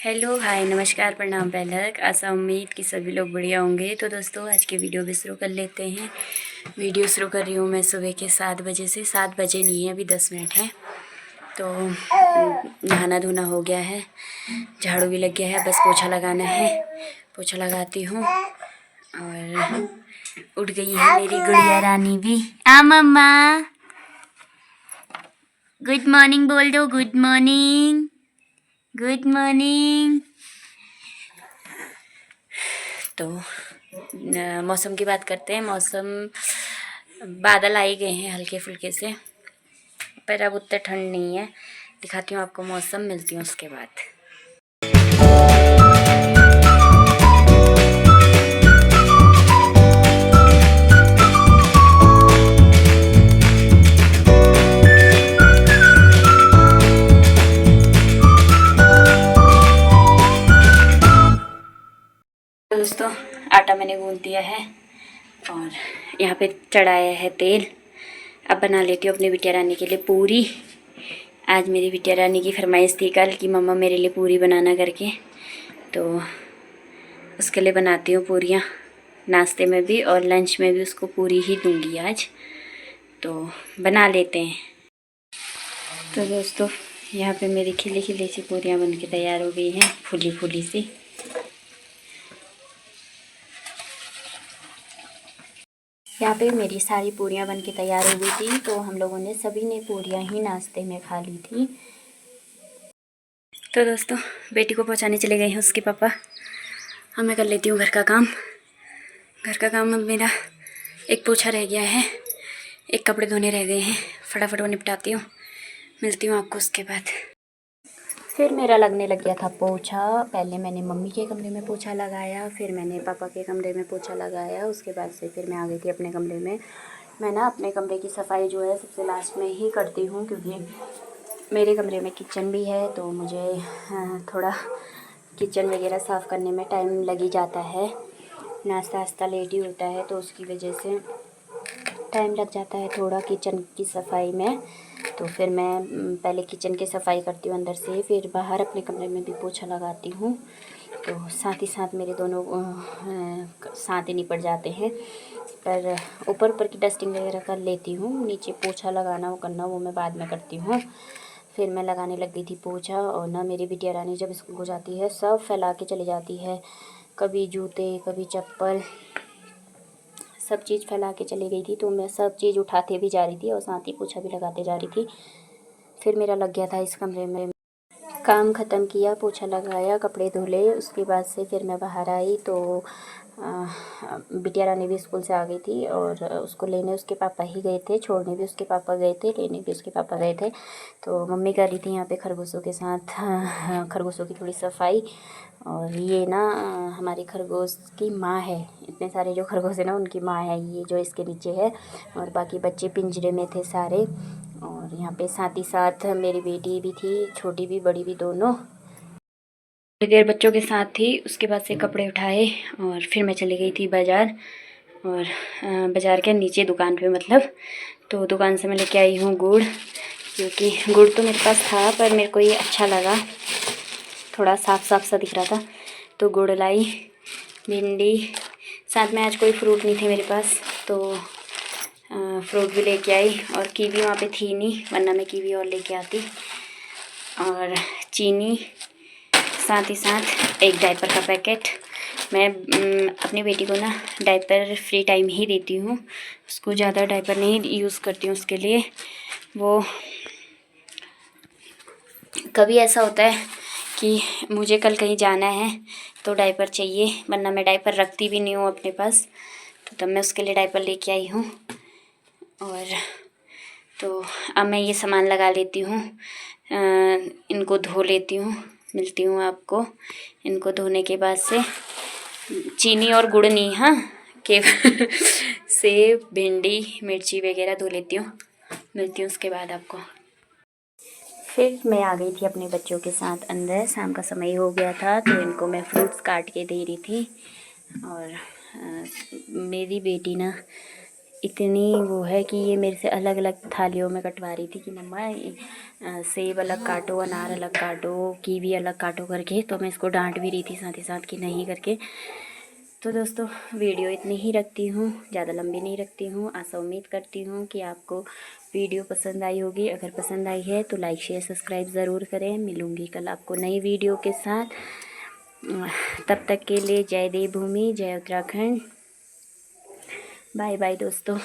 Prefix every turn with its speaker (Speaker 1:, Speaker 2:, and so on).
Speaker 1: Hello hi नमस्कार प्रणाम पहलक। आशा उम्मीद कि सभी लोग बढ़िया होंगे। तो दोस्तों आज के वीडियो भी शुरू कर लेते हैं। वीडियो शुरू कर रही हूँ मैं सुबह के 7 बजे से। 7 बजे नहीं है, अभी 10 मिनट है। तो नहाना धोना हो गया है, झाड़ू भी लग गया है, बस पोछा लगाना है। पोछा लगाती हूँ। और उठ गई है मेरी गुड़िया रानी भी। मम्मा गुड मॉर्निंग बोल दो। Good morning, good morning. तो मौसम की बात करते हैं। मौसम बादल आ ही गए हैं हल्के फुल्के से, पर अब उतना ठंड नहीं है। दिखाती हूँ आपको मौसम, मिलती हूँ उसके बाद। दोस्तों आटा मैंने गूंथ दिया है और यहाँ पे चढ़ाया है तेल। अब बना लेती हूँ अपनी बिटिया रानी के लिए पूरी। आज मेरी बिटिया रानी की फरमाइश थी कल कि मम्मा मेरे लिए पूरी बनाना करके, तो उसके लिए बनाती हूँ पूरियाँ। नाश्ते में भी और लंच में भी उसको पूरी ही दूँगी आज। तो बना लेते हैं। तो दोस्तों यहाँ पे मेरी खिली खिली सी पूरियाँ बन के तैयार हो गई हैं, फूली फूली सी। यहाँ पे मेरी सारी पूरियाँ बन के तैयार हो गई थी। तो हम लोगों ने सभी ने पूरियाँ ही नाश्ते में खा ली थी। तो दोस्तों बेटी को पहुँचाने चले गए हैं उसके पापा। अब मैं कर लेती हूँ घर का काम। घर का काम अब मेरा एक पोछा रह गया है, एक कपड़े धोने रह गए हैं। फटाफट वो निपटाती हूँ, मिलती हूँ आपको उसके बाद। फिर मेरा लगने लग गया था पोछा। पहले मैंने मम्मी के कमरे में पोछा लगाया, फिर मैंने पापा के कमरे में पोछा लगाया। उसके बाद से फिर मैं आ गई थी अपने कमरे में। मैं ना अपने कमरे की सफाई जो है सबसे लास्ट में ही करती हूँ, क्योंकि मेरे कमरे में किचन भी है। तो मुझे थोड़ा किचन वगैरह साफ़ करने में टाइम लग ही जाता है। नाश्ता वास्ता लेट ही होता है, तो उसकी वजह से टाइम लग जाता है थोड़ा किचन की सफाई में। तो फिर मैं पहले किचन की सफाई करती हूँ अंदर से, फिर बाहर अपने कमरे में भी पोछा लगाती हूँ। तो साथ ही साथ मेरे दोनों साथ ही निपट जाते हैं। पर ऊपर ऊपर की डस्टिंग वगैरह कर लेती हूँ, नीचे पोछा लगाना वो करना वो मैं बाद में करती हूँ। फिर मैं लगाने लग गई थी पोछा। और ना मेरी बिटिया रानी जब स्कूल को जाती है सब फैला के चली जाती है, कभी जूते कभी चप्पल, सब चीज़ फैला के चली गई थी। तो मैं सब चीज़ उठाते भी जा रही थी और साथ ही पोछा भी लगाते जा रही थी। फिर मेरा लग गया था इस कमरे में। काम ख़त्म किया, पोछा लगाया, कपड़े धुले, उसके बाद से फिर मैं बाहर आई। तो बिटिया रानी भी स्कूल से आ गई थी और उसको लेने उसके पापा ही गए थे, छोड़ने भी उसके पापा गए थे, लेने भी उसके पापा गए थे। तो मम्मी कर रही थी यहाँ पे खरगोशों के साथ खरगोशों की थोड़ी सफाई। और ये ना हमारी खरगोश की माँ है। इतने सारे जो खरगोश है ना उनकी माँ है ये, जो इसके नीचे है। और बाकी बच्चे पिंजरे में थे सारे। और यहाँ पे साथ ही साथ मेरी बेटी भी थी, छोटी भी बड़ी भी दोनों। थोड़ी देर बच्चों के साथ थी, उसके बाद से कपड़े उठाए और फिर मैं चली गई थी बाज़ार। और बाज़ार के नीचे दुकान पे मतलब, तो दुकान से मैं लेके आई हूँ गुड़। क्योंकि गुड़ तो मेरे पास था पर मेरे को ये अच्छा लगा, थोड़ा साफ साफ सा दिख रहा था, तो गुड़ लाई। भिंडी, साथ में आज कोई फ्रूट नहीं थे मेरे पास, तो फ्रूट भी लेके आई। और कीवी वहाँ पे थी नहीं, वरना मैं कीवी और लेके आती। और चीनी, साथ ही साथ एक डायपर का पैकेट। मैं अपनी बेटी को ना डायपर फ्री टाइम ही देती हूँ, उसको ज़्यादा डायपर नहीं यूज़ करती हूँ उसके लिए। वो कभी ऐसा होता है कि मुझे कल कहीं जाना है तो डायपर चाहिए, वरना मैं डायपर रखती भी नहीं हूँ अपने पास। तो तब मैं उसके लिए डायपर लेके आई हूँ। और तो अब मैं ये सामान लगा लेती हूँ, इनको धो लेती हूँ, मिलती हूँ आपको। इनको धोने के बाद से चीनी और गुड़ नहीं, हाँ केवल सेब, भिंडी, मिर्ची वगैरह धो लेती हूँ, मिलती हूँ उसके बाद आपको। फिर मैं आ गई थी अपने बच्चों के साथ अंदर। शाम का समय हो गया था, तो इनको मैं फ्रूट्स काट के दे रही थी। और मेरी बेटी ना इतनी वो है कि ये मेरे से अलग अलग थालियों में कटवा रही थी कि मम्मा सेब अलग काटो, अनार अलग काटो, कीवी अलग काटो करके। तो मैं इसको डांट भी रही थी साथ ही साथ कि नहीं करके। तो दोस्तों वीडियो इतनी ही रखती हूँ, ज़्यादा लंबी नहीं रखती हूँ। आशा उम्मीद करती हूँ कि आपको वीडियो पसंद आई होगी। अगर पसंद आई है तो लाइक शेयर सब्सक्राइब ज़रूर करें। मिलूँगी कल आपको नई वीडियो के साथ। तब तक के लिए जय देवभूमि, जय उत्तराखंड। बाय बाय दोस्तों।